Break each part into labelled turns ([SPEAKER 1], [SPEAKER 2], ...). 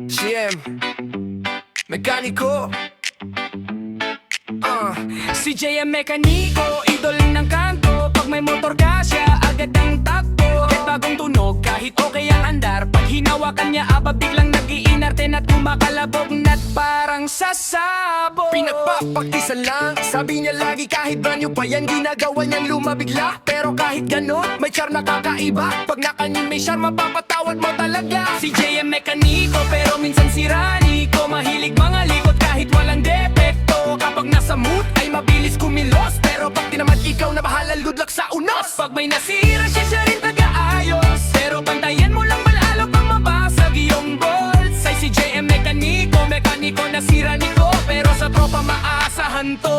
[SPEAKER 1] CM Mekaniko.
[SPEAKER 2] Si JM Mekaniko, idol ng kanto. Pag may motor ka siya, agad ang takbo. Kahit bagong tunog, kahit okay ang andar, pag hinawakan niya aba biglang nag-iinarte at kumakalabog na't parang sasabog.
[SPEAKER 1] Pinagpapaktisan lang, sabi niya lagi kahit brand new pa yan, ginagawa niyang lumabigla. Pero kahit ganon, may charm na kakaiba. Pag nakanin may charm, mapapatawad mo talaga.
[SPEAKER 2] Si JM Mekaniko, pero minsan si Raniko, mahilig mga likot kahit walang depekto. Kapag nasa mood ay mabilis kumilos, pero pag tinamat ikaw na bahala, good luck sa unos. Pag may nasira siya rin taga-ayos, pero bantayan mo lang malalo pang mabasag iyong bolts. Ay si JM Mekaniko, mekaniko nasira niko, pero sa tropa maasahan to.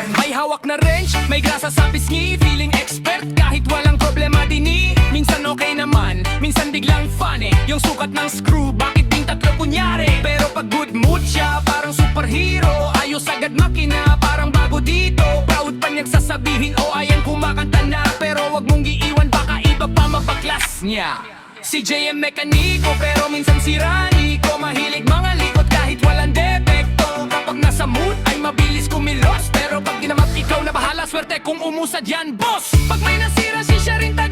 [SPEAKER 2] May hawak na wrench, may grasa sa pisngi, feeling expert kahit walang problema dini. Minsan okay naman, minsan biglang funny, yung sukat ng screw, bakit ding tatlo kunyari? Pero pag good mood siya, parang superhero, ayos agad makina, parang bago dito. Proud pa niyang sasabihin, oh ayan kumakanta na, pero wag mong iiwan, baka iba pa mapaklas niya. Si JM Mekaniko, pero minsan si Raniko, mahilig mga likot kahit walang depekto. Kapag nasa mood ay mabilis kumilos, pero pag ginamat ikaw na bahala, swerte kung umusad yan, boss. Pag may nasira siya rin talaga